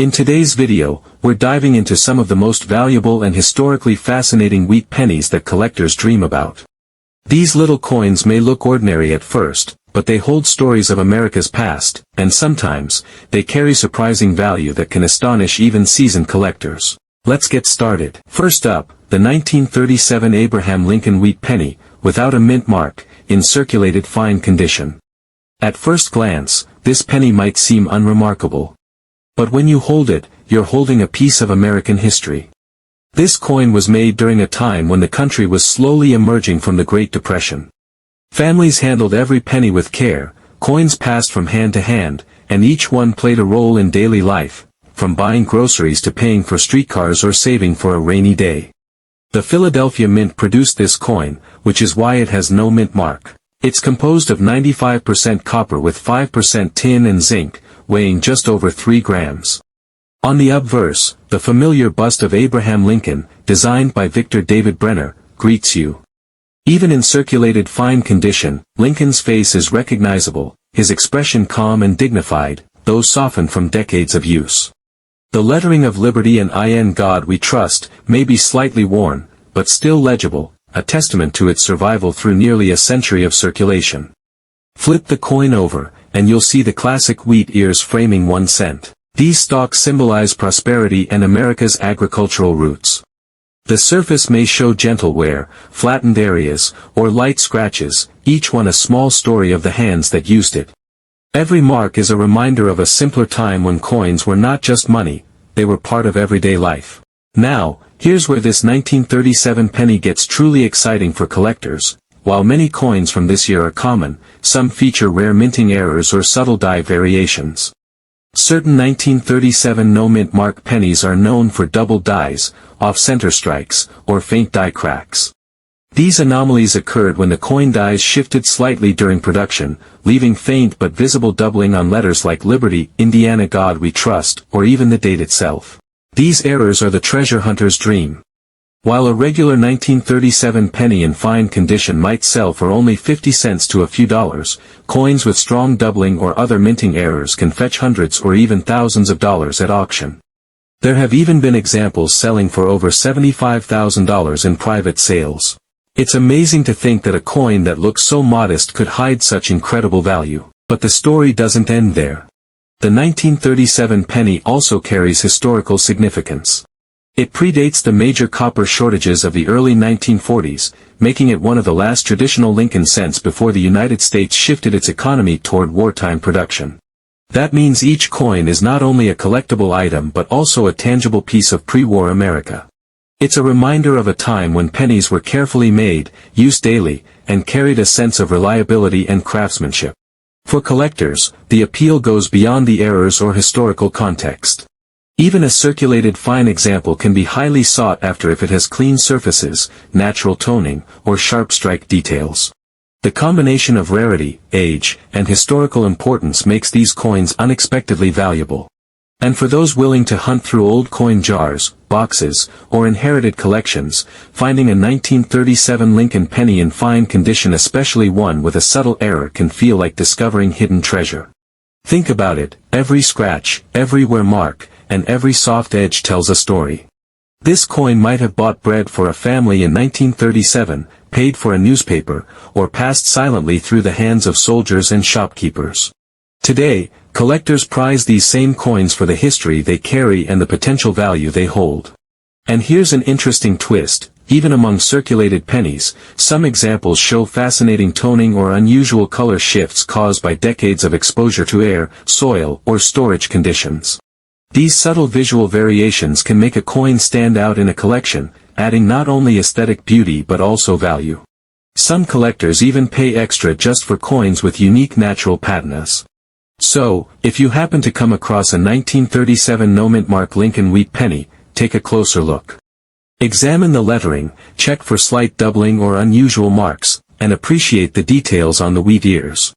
In today's video, we're diving into some of the most valuable and historically fascinating wheat pennies that collectors dream about. These little coins may look ordinary at first, but they hold stories of America's past, and sometimes, they carry surprising value that can astonish even seasoned collectors. Let's get started. First up, the 1937 Abraham Lincoln Wheat Penny, without a mint mark, in circulated fine condition. At first glance, this penny might seem unremarkable. But when you hold it, you're holding a piece of American history. This coin was made during a time when the country was slowly emerging from the Great Depression. Families handled every penny with care, coins passed from hand to hand, and each one played a role in daily life, from buying groceries to paying for streetcars or saving for a rainy day. The Philadelphia Mint produced this coin, which is why it has no mint mark. It's composed of 95% copper with 5% tin and zinc, weighing just over 3 grams. On the obverse, the familiar bust of Abraham Lincoln, designed by Victor David Brenner, greets you. Even in circulated fine condition, Lincoln's face is recognizable, his expression calm and dignified, though softened from decades of use. The lettering of Liberty and In God We Trust may be slightly worn, but still legible, a testament to its survival through nearly a century of circulation. Flip the coin over, and you'll see the classic wheat ears framing 1 cent. These stalks symbolize prosperity and America's agricultural roots. The surface may show gentle wear, flattened areas, or light scratches, each one a small story of the hands that used it. Every mark is a reminder of a simpler time when coins were not just money, they were part of everyday life. Now, here's where this 1937 penny gets truly exciting for collectors. While many coins from this year are common, some feature rare minting errors or subtle die variations. Certain 1937 no-mint mark pennies are known for double dies, off-center strikes, or faint die cracks. These anomalies occurred when the coin dies shifted slightly during production, leaving faint but visible doubling on letters like Liberty, Indiana God We Trust, or even the date itself. These errors are the treasure hunter's dream. While a regular 1937 penny in fine condition might sell for only 50 cents to a few dollars, coins with strong doubling or other minting errors can fetch hundreds or even thousands of dollars at auction. There have even been examples selling for over $75,000 in private sales. It's amazing to think that a coin that looks so modest could hide such incredible value. But the story doesn't end there. The 1937 penny also carries historical significance. It predates the major copper shortages of the early 1940s, making it one of the last traditional Lincoln cents before the United States shifted its economy toward wartime production. That means each coin is not only a collectible item but also a tangible piece of pre-war America. It's a reminder of a time when pennies were carefully made, used daily, and carried a sense of reliability and craftsmanship. For collectors, the appeal goes beyond the errors or historical context. Even a circulated fine example can be highly sought after if it has clean surfaces, natural toning, or sharp strike details. The combination of rarity, age, and historical importance makes these coins unexpectedly valuable. And for those willing to hunt through old coin jars, boxes, or inherited collections, finding a 1937 Lincoln penny in fine condition, especially one with a subtle error, can feel like discovering hidden treasure. Think about it, every scratch, every wear mark, and every soft edge tells a story. This coin might have bought bread for a family in 1937, paid for a newspaper, or passed silently through the hands of soldiers and shopkeepers. Today, collectors prize these same coins for the history they carry and the potential value they hold. And here's an interesting twist. Even among circulated pennies, some examples show fascinating toning or unusual color shifts caused by decades of exposure to air, soil, or storage conditions. These subtle visual variations can make a coin stand out in a collection, adding not only aesthetic beauty but also value. Some collectors even pay extra just for coins with unique natural patinas. So, if you happen to come across a 1937 no-mint mark Lincoln Wheat Penny, take a closer look. Examine the lettering, check for slight doubling or unusual marks, and appreciate the details on the wheat ears.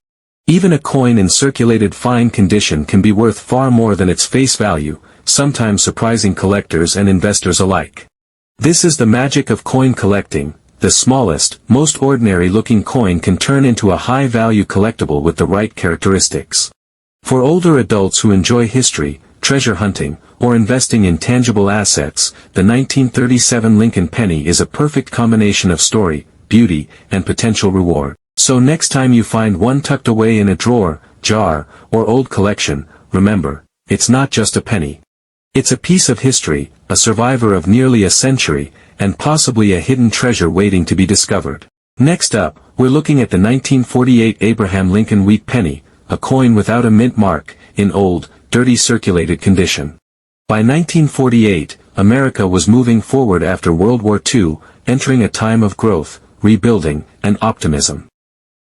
Even a coin in circulated fine condition can be worth far more than its face value, sometimes surprising collectors and investors alike. This is the magic of coin collecting. The smallest, most ordinary-looking coin can turn into a high-value collectible with the right characteristics. For older adults who enjoy history, treasure hunting, or investing in tangible assets, the 1937 Lincoln penny is a perfect combination of story, beauty, and potential reward. So next time you find one tucked away in a drawer, jar, or old collection, remember, it's not just a penny. It's a piece of history, a survivor of nearly a century, and possibly a hidden treasure waiting to be discovered. Next up, we're looking at the 1948 Abraham Lincoln Wheat Penny, a coin without a mint mark, in old, dirty circulated condition. By 1948, America was moving forward after World War II, entering a time of growth, rebuilding, and optimism.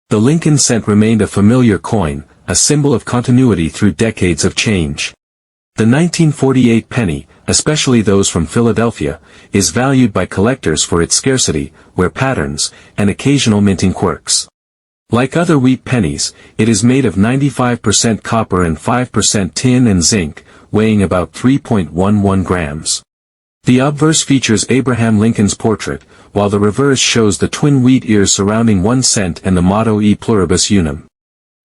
The Lincoln cent remained a familiar coin, a symbol of continuity through decades of change. The 1948 penny, especially those from Philadelphia, is valued by collectors for its scarcity, wear patterns, and occasional minting quirks. Like other wheat pennies, it is made of 95% copper and 5% tin and zinc, weighing about 3.11 grams. The obverse features Abraham Lincoln's portrait, while the reverse shows the twin wheat ears surrounding 1 cent and the motto E pluribus unum.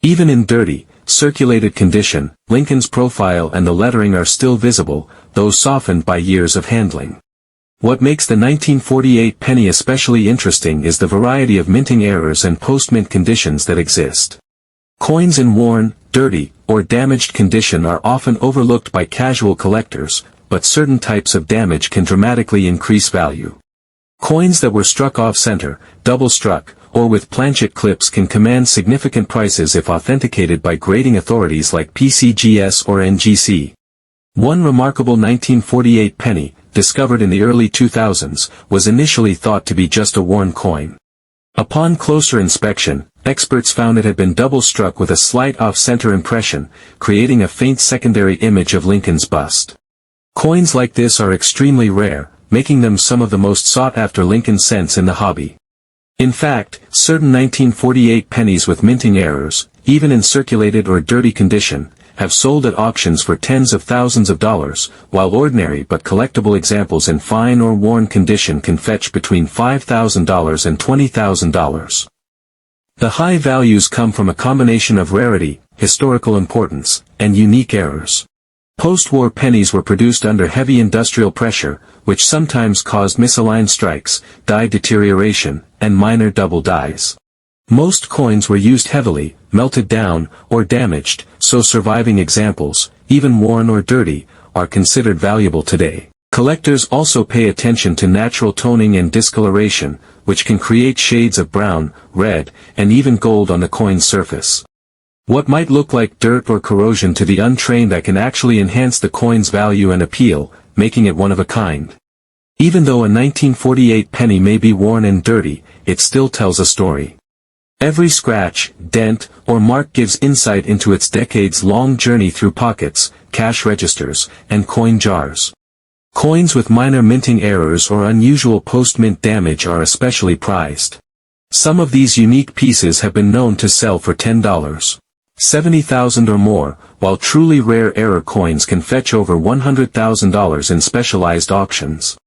Even in dirty, circulated condition, Lincoln's profile and the lettering are still visible, though softened by years of handling. What makes the 1948 penny especially interesting is the variety of minting errors and post-mint conditions that exist. Coins in worn, dirty, or damaged condition are often overlooked by casual collectors, but certain types of damage can dramatically increase value. Coins that were struck off-center, double-struck, or with planchet clips can command significant prices if authenticated by grading authorities like PCGS or NGC. One remarkable 1948 penny, discovered in the early 2000s, was initially thought to be just a worn coin. Upon closer inspection, experts found it had been double-struck with a slight off-center impression, creating a faint secondary image of Lincoln's bust. Coins like this are extremely rare, making them some of the most sought-after Lincoln cents in the hobby. In fact, certain 1948 pennies with minting errors, even in circulated or dirty condition, have sold at auctions for tens of thousands of dollars, while ordinary but collectible examples in fine or worn condition can fetch between $5,000 and $20,000. The high values come from a combination of rarity, historical importance, and unique errors. Post-war pennies were produced under heavy industrial pressure, which sometimes caused misaligned strikes, die deterioration, and minor double dies. Most coins were used heavily, melted down, or damaged, so surviving examples, even worn or dirty, are considered valuable today. Collectors also pay attention to natural toning and discoloration, which can create shades of brown, red, and even gold on the coin's surface. What might look like dirt or corrosion to the untrained eye can actually enhance the coin's value and appeal, making it one of a kind. Even though a 1948 penny may be worn and dirty, it still tells a story. Every scratch, dent, or mark gives insight into its decades-long journey through pockets, cash registers, and coin jars. Coins with minor minting errors or unusual post-mint damage are especially prized. Some of these unique pieces have been known to sell for $10. 70,000 or more, while truly rare error coins can fetch over $100,000 in specialized auctions.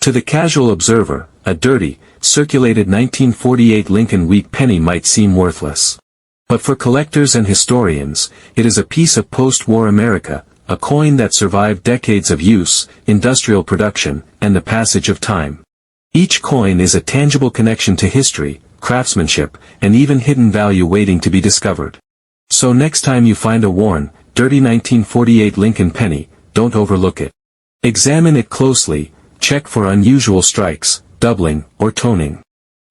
To the casual observer, a dirty, circulated 1948 Lincoln Wheat Penny might seem worthless. But for collectors and historians, it is a piece of post-war America, a coin that survived decades of use, industrial production, and the passage of time. Each coin is a tangible connection to history, craftsmanship, and even hidden value waiting to be discovered. So next time you find a worn, dirty 1948 Lincoln penny, don't overlook it. Examine it closely, check for unusual strikes, doubling, or toning.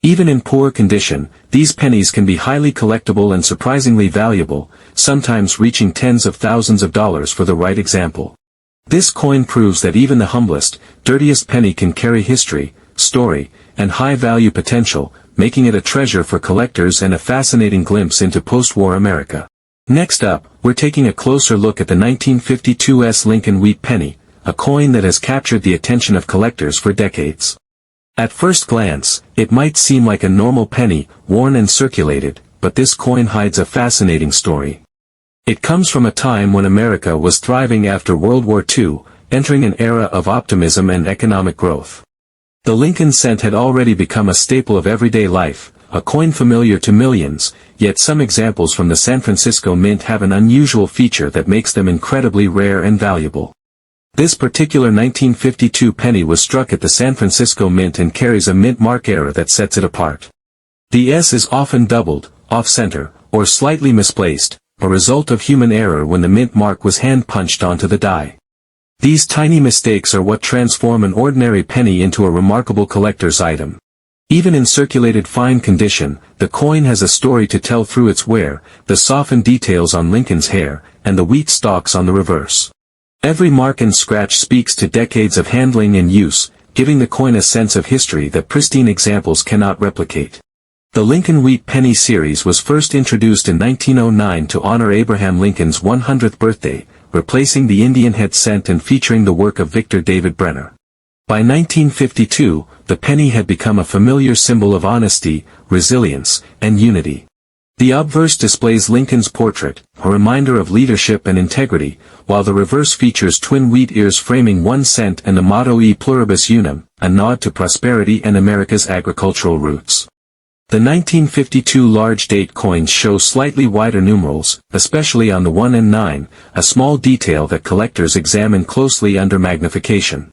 Even in poor condition, these pennies can be highly collectible and surprisingly valuable, sometimes reaching tens of thousands of dollars for the right example. This coin proves that even the humblest, dirtiest penny can carry history, story, and high-value potential, making it a treasure for collectors and a fascinating glimpse into post-war America. Next up, we're taking a closer look at the 1952's Lincoln Wheat Penny, a coin that has captured the attention of collectors for decades. At first glance, it might seem like a normal penny, worn and circulated, but this coin hides a fascinating story. It comes from a time when America was thriving after World War II, entering an era of optimism and economic growth. The Lincoln cent had already become a staple of everyday life, a coin familiar to millions, yet some examples from the San Francisco Mint have an unusual feature that makes them incredibly rare and valuable. This particular 1952 penny was struck at the San Francisco Mint and carries a mint mark error that sets it apart. The S is often doubled, off-center, or slightly misplaced, a result of human error when the mint mark was hand-punched onto the die. These tiny mistakes are what transform an ordinary penny into a remarkable collector's item. Even in circulated fine condition, the coin has a story to tell through its wear, the softened details on Lincoln's hair, and the wheat stalks on the reverse. Every mark and scratch speaks to decades of handling and use, giving the coin a sense of history that pristine examples cannot replicate. The Lincoln Wheat Penny series was first introduced in 1909 to honor Abraham Lincoln's 100th birthday, replacing the Indian head cent and featuring the work of Victor David Brenner. By 1952, the penny had become a familiar symbol of honesty, resilience, and unity. The obverse displays Lincoln's portrait, a reminder of leadership and integrity, while the reverse features twin wheat ears framing 1 cent and the motto E pluribus unum, a nod to prosperity and America's agricultural roots. The 1952 large date coins show slightly wider numerals, especially on the 1 and 9, a small detail that collectors examine closely under magnification.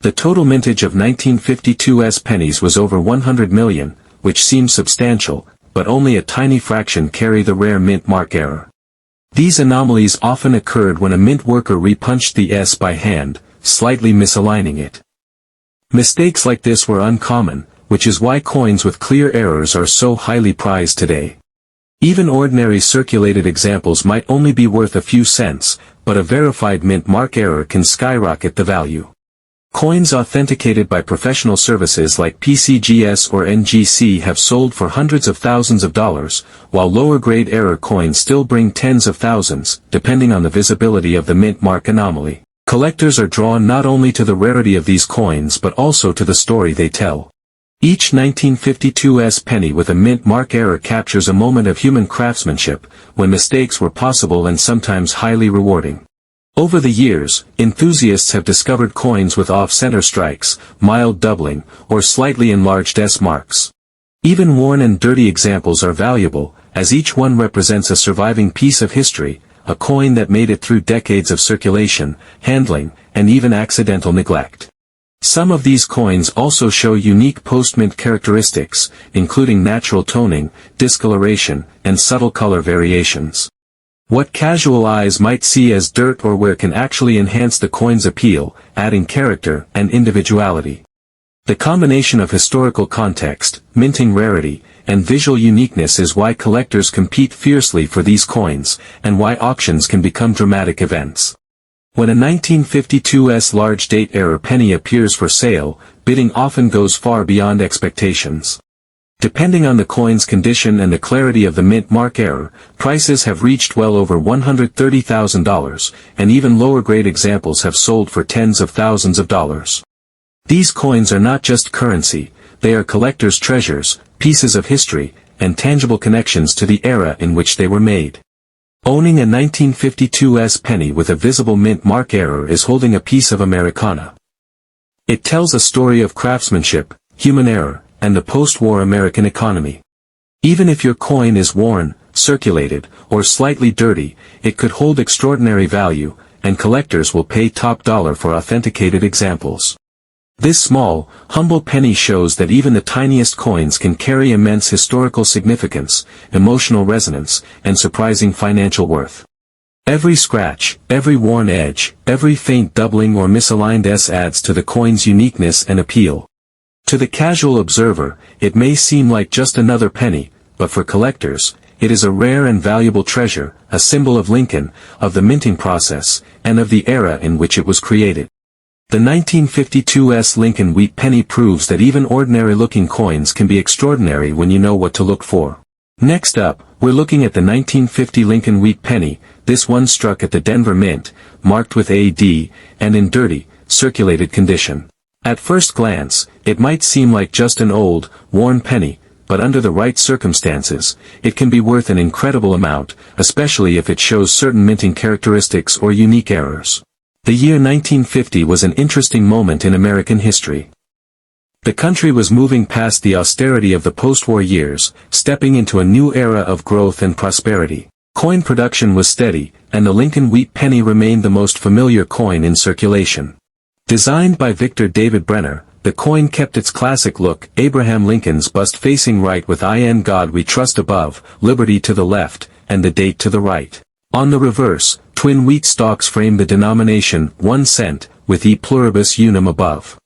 The total mintage of 1952's pennies was over 100 million, which seems substantial, but only a tiny fraction carry the rare mint mark error. These anomalies often occurred when a mint worker repunched the S by hand, slightly misaligning it. Mistakes like this were uncommon, which is why coins with clear errors are so highly prized today. Even ordinary circulated examples might only be worth a few cents, but a verified mint mark error can skyrocket the value. Coins authenticated by professional services like PCGS or NGC have sold for hundreds of thousands of dollars, while lower-grade error coins still bring tens of thousands, depending on the visibility of the mint mark anomaly. Collectors are drawn not only to the rarity of these coins but also to the story they tell. Each 1952's penny with a mint mark error captures a moment of human craftsmanship, when mistakes were possible and sometimes highly rewarding. Over the years, enthusiasts have discovered coins with off-center strikes, mild doubling, or slightly enlarged S marks. Even worn and dirty examples are valuable, as each one represents a surviving piece of history, a coin that made it through decades of circulation, handling, and even accidental neglect. Some of these coins also show unique post-mint characteristics, including natural toning, discoloration, and subtle color variations. What casual eyes might see as dirt or wear can actually enhance the coin's appeal, adding character and individuality. The combination of historical context, minting rarity, and visual uniqueness is why collectors compete fiercely for these coins, and why auctions can become dramatic events. When a 1952's large date error penny appears for sale, bidding often goes far beyond expectations. Depending on the coin's condition and the clarity of the mint mark error, prices have reached well over $130,000, and even lower-grade examples have sold for tens of thousands of dollars. These coins are not just currency, they are collectors' treasures, pieces of history, and tangible connections to the era in which they were made. Owning a 1952's penny with a visible mint mark error is holding a piece of Americana. It tells a story of craftsmanship, human error, and the post-war American economy. Even if your coin is worn, circulated, or slightly dirty, it could hold extraordinary value, and collectors will pay top dollar for authenticated examples. This small, humble penny shows that even the tiniest coins can carry immense historical significance, emotional resonance, and surprising financial worth. Every scratch, every worn edge, every faint doubling or misaligned S adds to the coin's uniqueness and appeal. To the casual observer, it may seem like just another penny, but for collectors, it is a rare and valuable treasure, a symbol of Lincoln, of the minting process, and of the era in which it was created. The 1952's Lincoln Wheat Penny proves that even ordinary-looking coins can be extraordinary when you know what to look for. Next up, we're looking at the 1950 Lincoln Wheat Penny, this one struck at the Denver Mint, marked with AD, and in dirty, circulated condition. At first glance, it might seem like just an old, worn penny, but under the right circumstances, it can be worth an incredible amount, especially if it shows certain minting characteristics or unique errors. The year 1950 was an interesting moment in American history. The country was moving past the austerity of the post-war years, stepping into a new era of growth and prosperity. Coin production was steady, and the Lincoln Wheat Penny remained the most familiar coin in circulation. Designed by Victor David Brenner, the coin kept its classic look, Abraham Lincoln's bust facing right with "In God We Trust" above, liberty to the left, and the date to the right. On the reverse, twin wheat stalks frame the denomination, 1 cent, with E pluribus unum above.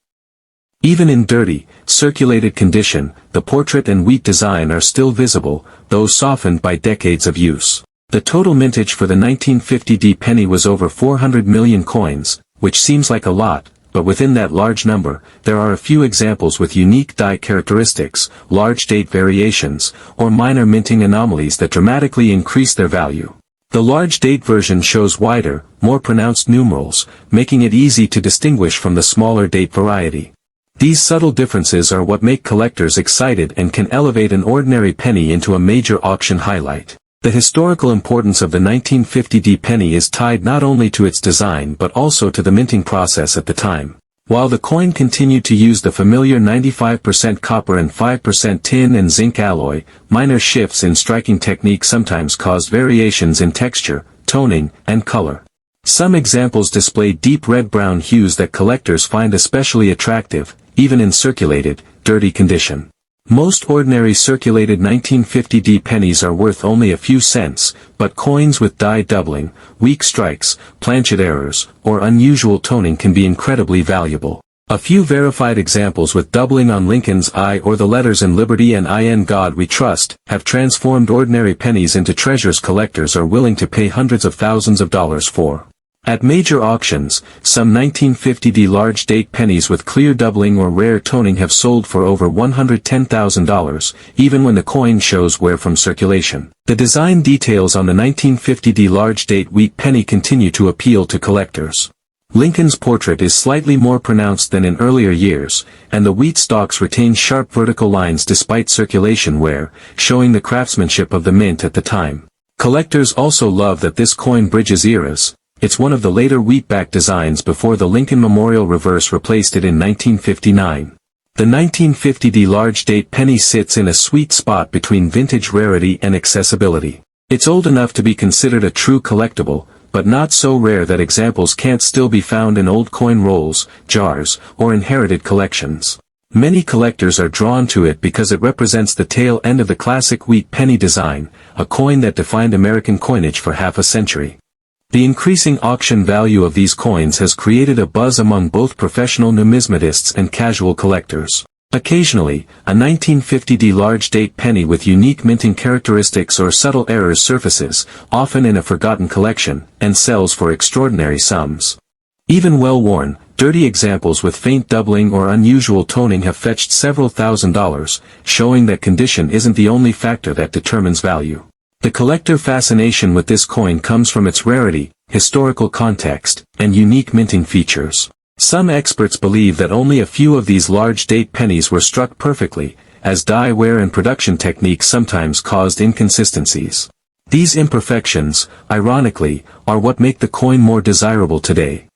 Even in dirty, circulated condition, the portrait and wheat design are still visible, though softened by decades of use. The total mintage for the 1950 penny was over 400 million coins, which seems like a lot, but within that large number, there are a few examples with unique die characteristics, large date variations, or minor minting anomalies that dramatically increase their value. The large date version shows wider, more pronounced numerals, making it easy to distinguish from the smaller date variety. These subtle differences are what make collectors excited and can elevate an ordinary penny into a major auction highlight. The historical importance of the 1950 penny is tied not only to its design but also to the minting process at the time. While the coin continued to use the familiar 95% copper and 5% tin and zinc alloy, minor shifts in striking technique sometimes caused variations in texture, toning, and color. Some examples display deep red-brown hues that collectors find especially attractive, even in circulated, dirty condition. Most ordinary circulated 1950 pennies are worth only a few cents, but coins with die doubling, weak strikes, planchet errors, or unusual toning can be incredibly valuable. A few verified examples with doubling on Lincoln's I or the letters in Liberty and In God We Trust have transformed ordinary pennies into treasures collectors are willing to pay hundreds of thousands of dollars for. At major auctions, some 1950 large date pennies with clear doubling or rare toning have sold for over $110,000, even when the coin shows wear from circulation. The design details on the 1950 large date wheat penny continue to appeal to collectors. Lincoln's portrait is slightly more pronounced than in earlier years, and the wheat stalks retain sharp vertical lines despite circulation wear, showing the craftsmanship of the mint at the time. Collectors also love that this coin bridges eras. It's one of the later wheatback designs before the Lincoln Memorial reverse replaced it in 1959. The 1950 large date penny sits in a sweet spot between vintage rarity and accessibility. It's old enough to be considered a true collectible, but not so rare that examples can't still be found in old coin rolls, jars, or inherited collections. Many collectors are drawn to it because it represents the tail end of the classic wheat penny design, a coin that defined American coinage for half a century. The increasing auction value of these coins has created a buzz among both professional numismatists and casual collectors. Occasionally, a 1950 large date penny with unique minting characteristics or subtle errors surfaces, often in a forgotten collection, and sells for extraordinary sums. Even well-worn, dirty examples with faint doubling or unusual toning have fetched several $1,000s, showing that condition isn't the only factor that determines value. The collector fascination with this coin comes from its rarity, historical context, and unique minting features. Some experts believe that only a few of these large date pennies were struck perfectly, as die wear and production techniques sometimes caused inconsistencies. These imperfections, ironically, are what make the coin more desirable today.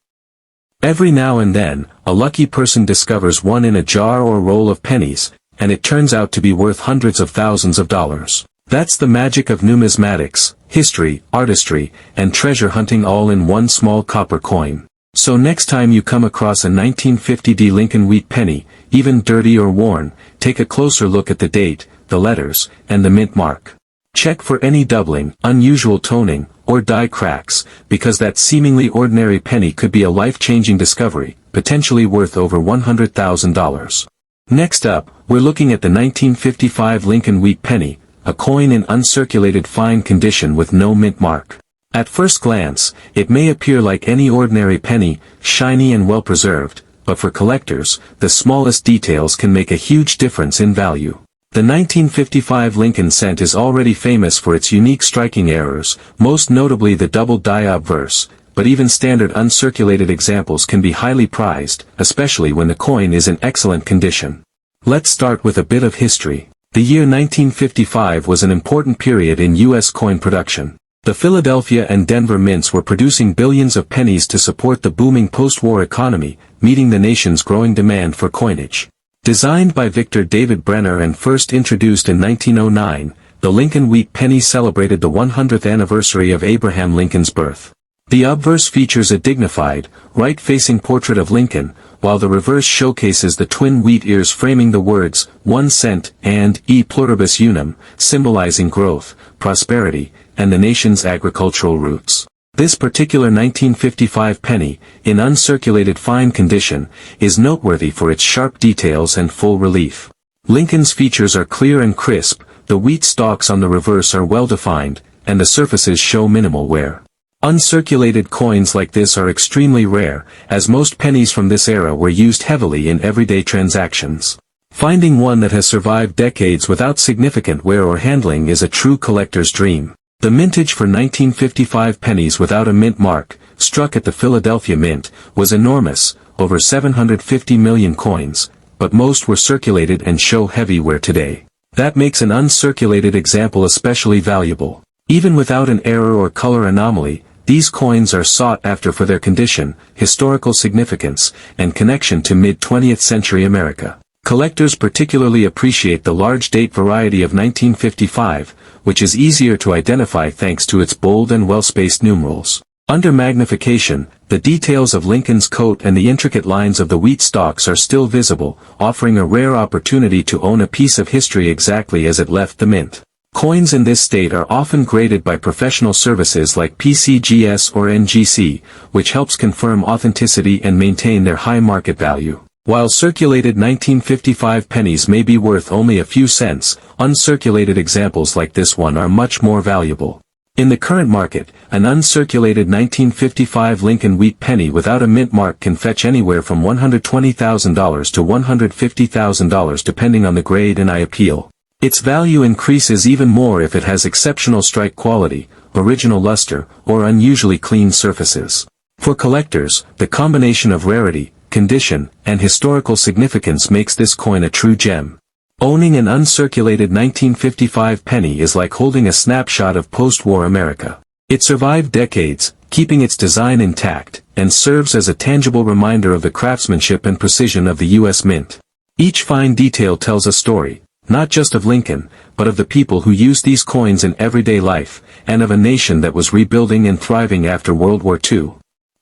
Every now and then, a lucky person discovers one in a jar or roll of pennies, and it turns out to be worth hundreds of thousands of dollars. That's the magic of numismatics, history, artistry, and treasure hunting all in one small copper coin. So next time you come across a 1950 Lincoln Wheat Penny, even dirty or worn, take a closer look at the date, the letters, and the mint mark. Check for any doubling, unusual toning, or die cracks, because that seemingly ordinary penny could be a life-changing discovery, potentially worth over $100,000. Next up, we're looking at the 1955 Lincoln Wheat Penny, a coin in uncirculated fine condition with no mint mark. At first glance, it may appear like any ordinary penny, shiny and well preserved, but for collectors, the smallest details can make a huge difference in value. The 1955 Lincoln cent is already famous for its unique striking errors, most notably the double die obverse, but even standard uncirculated examples can be highly prized, especially when the coin is in excellent condition. Let's start with a bit of history. The year 1955 was an important period in U.S. coin production. The Philadelphia and Denver mints were producing billions of pennies to support the booming post-war economy, meeting the nation's growing demand for coinage. Designed by Victor David Brenner and first introduced in 1909, the Lincoln Wheat Penny celebrated the 100th anniversary of Abraham Lincoln's birth. The obverse features a dignified, right-facing portrait of Lincoln, while the reverse showcases the twin wheat ears framing the words, 1 cent, and e pluribus unum, symbolizing growth, prosperity, and the nation's agricultural roots. This particular 1955 penny, in uncirculated fine condition, is noteworthy for its sharp details and full relief. Lincoln's features are clear and crisp, the wheat stalks on the reverse are well defined, and the surfaces show minimal wear. Uncirculated coins like this are extremely rare, as most pennies from this era were used heavily in everyday transactions. Finding one that has survived decades without significant wear or handling is a true collector's dream. The mintage for 1955 pennies without a mint mark, struck at the Philadelphia Mint, was enormous, over 750 million coins, but most were circulated and show heavy wear today. That makes an uncirculated example especially valuable. Even without an error or color anomaly, these coins are sought after for their condition, historical significance, and connection to mid-20th century America. Collectors particularly appreciate the large date variety of 1955, which is easier to identify thanks to its bold and well-spaced numerals. Under magnification, the details of Lincoln's coat and the intricate lines of the wheat stalks are still visible, offering a rare opportunity to own a piece of history exactly as it left the mint. Coins in this state are often graded by professional services like PCGS or NGC, which helps confirm authenticity and maintain their high market value. While circulated 1955 pennies may be worth only a few cents, uncirculated examples like this one are much more valuable. In the current market, an uncirculated 1955 Lincoln Wheat Penny without a mint mark can fetch anywhere from $120,000 to $150,000 depending on the grade and eye appeal. Its value increases even more if it has exceptional strike quality, original luster, or unusually clean surfaces. For collectors, the combination of rarity, condition, and historical significance makes this coin a true gem. Owning an uncirculated 1955 penny is like holding a snapshot of post-war America. It survived decades, keeping its design intact, and serves as a tangible reminder of the craftsmanship and precision of the U.S. Mint. Each fine detail tells a story, not just of Lincoln, but of the people who used these coins in everyday life, and of a nation that was rebuilding and thriving after World War II.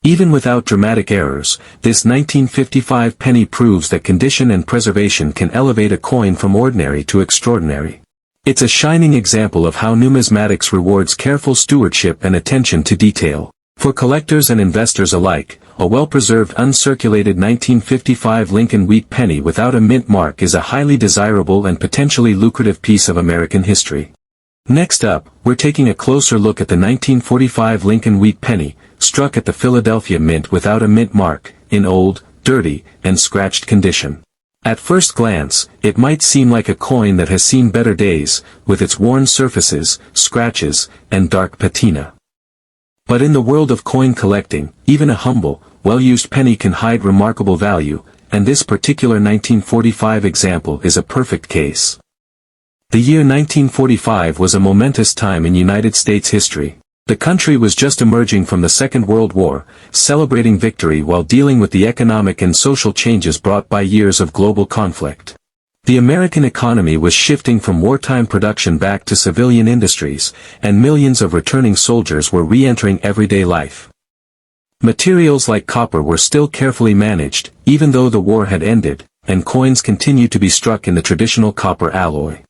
Even without dramatic errors, this 1955 penny proves that condition and preservation can elevate a coin from ordinary to extraordinary. It's a shining example of how numismatics rewards careful stewardship and attention to detail. For collectors and investors alike, a well-preserved uncirculated 1955 Lincoln Wheat Penny without a mint mark is a highly desirable and potentially lucrative piece of American history. Next up, we're taking a closer look at the 1945 Lincoln Wheat Penny, struck at the Philadelphia Mint without a mint mark, in old, dirty, and scratched condition. At first glance, it might seem like a coin that has seen better days, with its worn surfaces, scratches, and dark patina. But in the world of coin collecting, even a humble, well-used penny can hide remarkable value, and this particular 1945 example is a perfect case. The year 1945 was a momentous time in United States history. The country was just emerging from the Second World War, celebrating victory while dealing with the economic and social changes brought by years of global conflict. The American economy was shifting from wartime production back to civilian industries, and millions of returning soldiers were re-entering everyday life. Materials like copper were still carefully managed, even though the war had ended, and coins continued to be struck in the traditional copper alloy.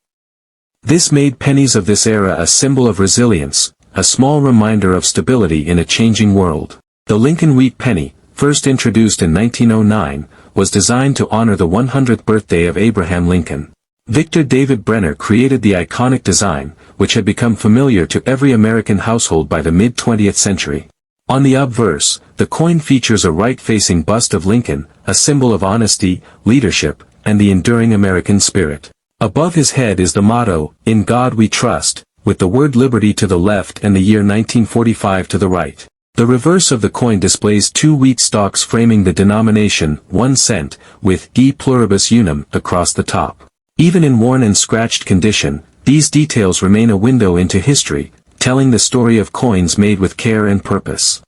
This made pennies of this era a symbol of resilience, a small reminder of stability in a changing world. The Lincoln Wheat Penny, first introduced in 1909, was designed to honor the 100th birthday of Abraham Lincoln. Victor David Brenner created the iconic design, which had become familiar to every American household by the mid-20th century. On the obverse, the coin features a right-facing bust of Lincoln, a symbol of honesty, leadership, and the enduring American spirit. Above his head is the motto, "In God We Trust," with the word liberty to the left and the year 1945 to the right. The reverse of the coin displays two wheat stalks framing the denomination, 1 cent, with e pluribus unum across the top. Even in worn and scratched condition, these details remain a window into history, telling the story of coins made with care and purpose.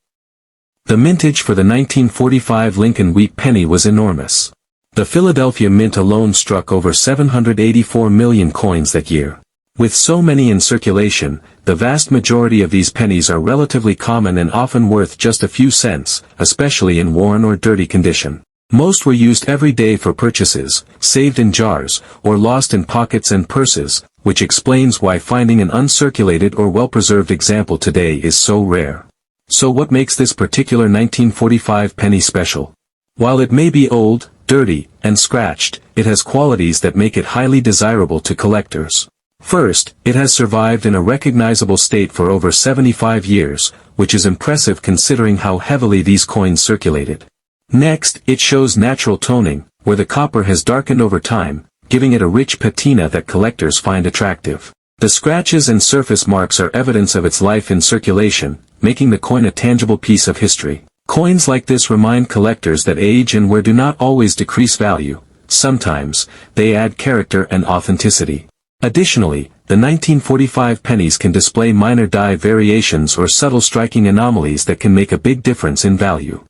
The mintage for the 1945 Lincoln Wheat Penny was enormous. The Philadelphia Mint alone struck over 784 million coins that year. With so many in circulation, the vast majority of these pennies are relatively common and often worth just a few cents, especially in worn or dirty condition. Most were used every day for purchases, saved in jars, or lost in pockets and purses, which explains why finding an uncirculated or well-preserved example today is so rare. So what makes this particular 1945 penny special? While it may be old, dirty, and scratched, it has qualities that make it highly desirable to collectors. First, it has survived in a recognizable state for over 75 years, which is impressive considering how heavily these coins circulated. Next, it shows natural toning, where the copper has darkened over time, giving it a rich patina that collectors find attractive. The scratches and surface marks are evidence of its life in circulation, making the coin a tangible piece of history. Coins like this remind collectors that age and wear do not always decrease value. Sometimes, they add character and authenticity. Additionally, the 1945 pennies can display minor die variations or subtle striking anomalies that can make a big difference in value.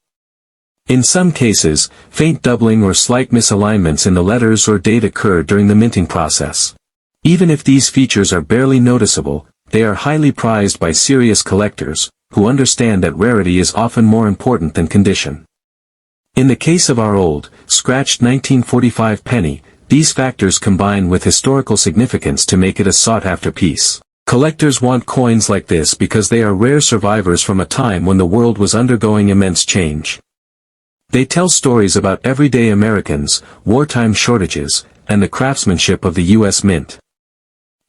In some cases, faint doubling or slight misalignments in the letters or date occur during the minting process. Even if these features are barely noticeable, they are highly prized by serious collectors, who understand that rarity is often more important than condition. In the case of our old, scratched 1945 penny, these factors combine with historical significance to make it a sought-after piece. Collectors want coins like this because they are rare survivors from a time when the world was undergoing immense change. They tell stories about everyday Americans, wartime shortages, and the craftsmanship of the U.S. Mint.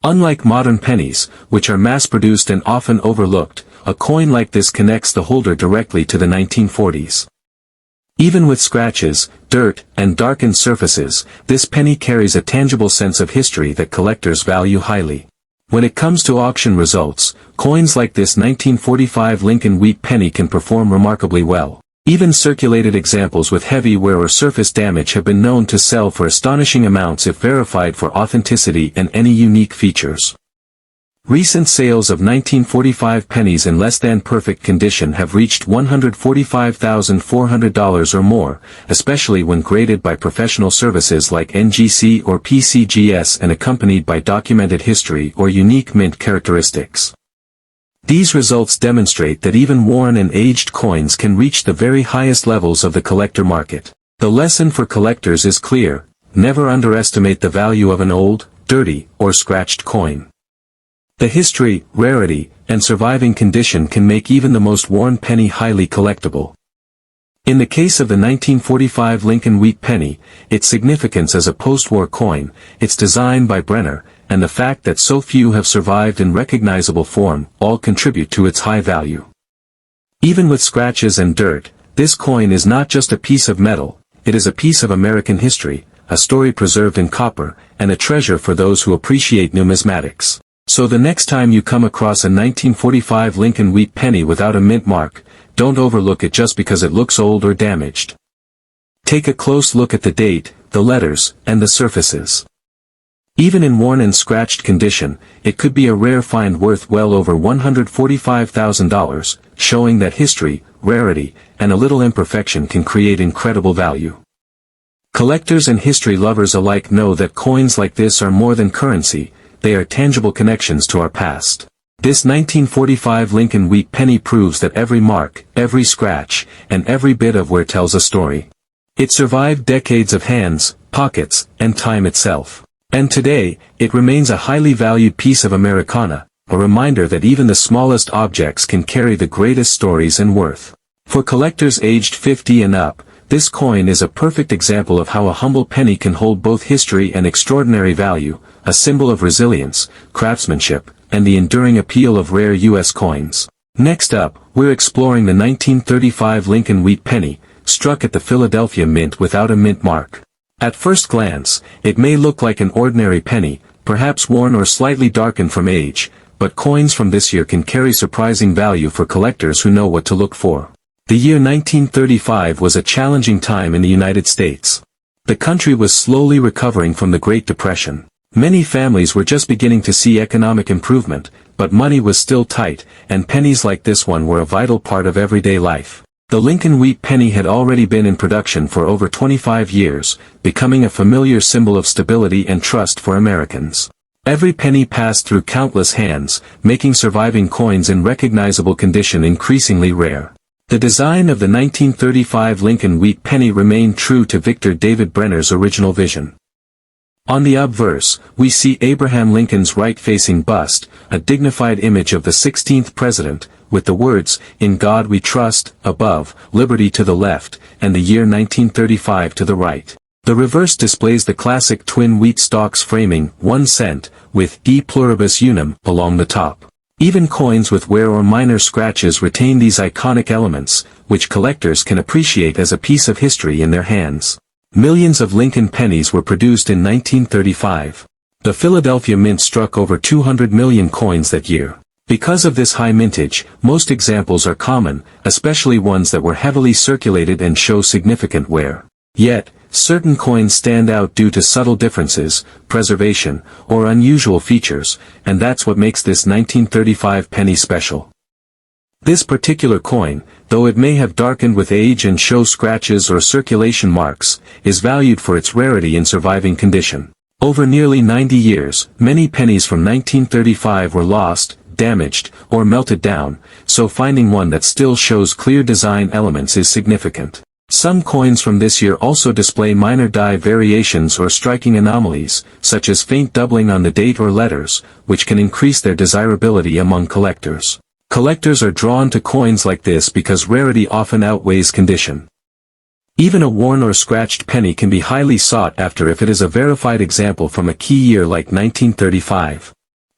Unlike modern pennies, which are mass-produced and often overlooked, a coin like this connects the holder directly to the 1940s. Even with scratches, dirt, and darkened surfaces, this penny carries a tangible sense of history that collectors value highly. When it comes to auction results, coins like this 1945 Lincoln Wheat Penny can perform remarkably well. Even circulated examples with heavy wear or surface damage have been known to sell for astonishing amounts if verified for authenticity and any unique features. Recent sales of 1945 pennies in less than perfect condition have reached $145,400 or more, especially when graded by professional services like NGC or PCGS and accompanied by documented history or unique mint characteristics. These results demonstrate that even worn and aged coins can reach the very highest levels of the collector market. The lesson for collectors is clear: never underestimate the value of an old, dirty, or scratched coin. The history, rarity, and surviving condition can make even the most worn penny highly collectible. In the case of the 1945 Lincoln Wheat Penny, its significance as a post-war coin, its design by Brenner, and the fact that so few have survived in recognizable form, all contribute to its high value. Even with scratches and dirt, this coin is not just a piece of metal, it is a piece of American history, a story preserved in copper, and a treasure for those who appreciate numismatics. So the next time you come across a 1945 Lincoln Wheat Penny without a mint mark, don't overlook it just because it looks old or damaged. Take a close look at the date, the letters, and the surfaces. Even in worn and scratched condition, it could be a rare find worth well over $145,000, showing that history, rarity, and a little imperfection can create incredible value. Collectors and history lovers alike know that coins like this are more than currency, they are tangible connections to our past. This 1945 Lincoln Wheat Penny proves that every mark, every scratch, and every bit of wear tells a story. It survived decades of hands, pockets, and time itself. And today, it remains a highly valued piece of Americana, a reminder that even the smallest objects can carry the greatest stories and worth. For collectors aged 50 and up, this coin is a perfect example of how a humble penny can hold both history and extraordinary value, a symbol of resilience, craftsmanship, and the enduring appeal of rare U.S. coins. Next up, we're exploring the 1935 Lincoln Wheat Penny, struck at the Philadelphia Mint without a mint mark. At first glance, it may look like an ordinary penny, perhaps worn or slightly darkened from age, but coins from this year can carry surprising value for collectors who know what to look for. The year 1935 was a challenging time in the United States. The country was slowly recovering from the Great Depression. Many families were just beginning to see economic improvement, but money was still tight, and pennies like this one were a vital part of everyday life. The Lincoln Wheat Penny had already been in production for over 25 years, becoming a familiar symbol of stability and trust for Americans. Every penny passed through countless hands, making surviving coins in recognizable condition increasingly rare. The design of the 1935 Lincoln Wheat Penny remained true to Victor David Brenner's original vision. On the obverse, we see Abraham Lincoln's right-facing bust, a dignified image of the 16th president, with the words, "In God We Trust," above, "Liberty" to the left, and the year 1935 to the right. The reverse displays the classic twin wheat stalks framing, 1 cent, with "E pluribus unum" along the top. Even coins with wear or minor scratches retain these iconic elements, which collectors can appreciate as a piece of history in their hands. Millions of Lincoln pennies were produced in 1935. The Philadelphia Mint struck over 200 million coins that year. Because of this high mintage, most examples are common, especially ones that were heavily circulated and show significant wear. Yet, certain coins stand out due to subtle differences, preservation, or unusual features, and that's what makes this 1935 penny special. This particular coin, though it may have darkened with age and show scratches or circulation marks, is valued for its rarity and surviving condition. Over nearly 90 years, many pennies from 1935 were lost, damaged, or melted down, so finding one that still shows clear design elements is significant. Some coins from this year also display minor die variations or striking anomalies, such as faint doubling on the date or letters, which can increase their desirability among collectors. Collectors are drawn to coins like this because rarity often outweighs condition. Even a worn or scratched penny can be highly sought after if it is a verified example from a key year like 1935.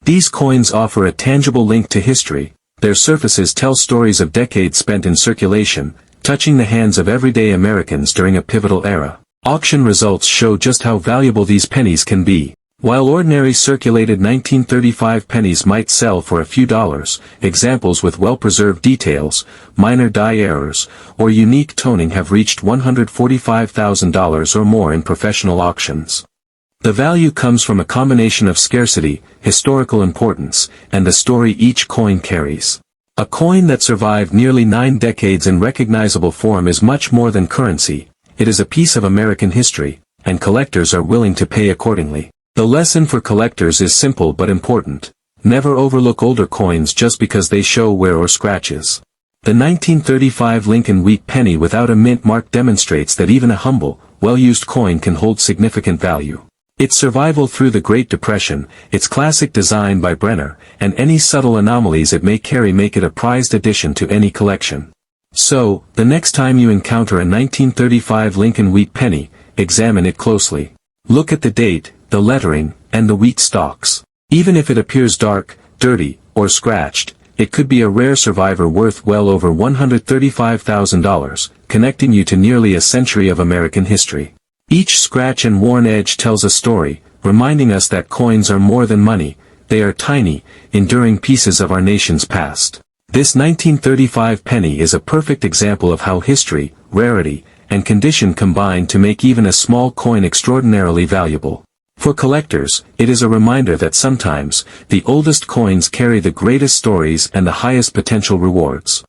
These coins offer a tangible link to history. Their surfaces tell stories of decades spent in circulation, touching the hands of everyday Americans during a pivotal era. Auction results show just how valuable these pennies can be. While ordinary circulated 1935 pennies might sell for a few dollars, examples with well-preserved details, minor die errors, or unique toning have reached $145,000 or more in professional auctions. The value comes from a combination of scarcity, historical importance, and the story each coin carries. A coin that survived nearly 9 decades in recognizable form is much more than currency. It is a piece of American history, and collectors are willing to pay accordingly. The lesson for collectors is simple but important. Never overlook older coins just because they show wear or scratches. The 1935 Lincoln Wheat Penny without a mint mark demonstrates that even a humble, well-used coin can hold significant value. Its survival through the Great Depression, its classic design by Brenner, and any subtle anomalies it may carry make it a prized addition to any collection. So, the next time you encounter a 1935 Lincoln Wheat Penny, examine it closely. Look at the date, the lettering, and the wheat stalks. Even if it appears dark, dirty, or scratched, it could be a rare survivor worth well over $135,000, connecting you to nearly a century of American history. Each scratch and worn edge tells a story, reminding us that coins are more than money, they are tiny, enduring pieces of our nation's past. This 1935 penny is a perfect example of how history, rarity, and condition combine to make even a small coin extraordinarily valuable. For collectors, it is a reminder that sometimes, the oldest coins carry the greatest stories and the highest potential rewards.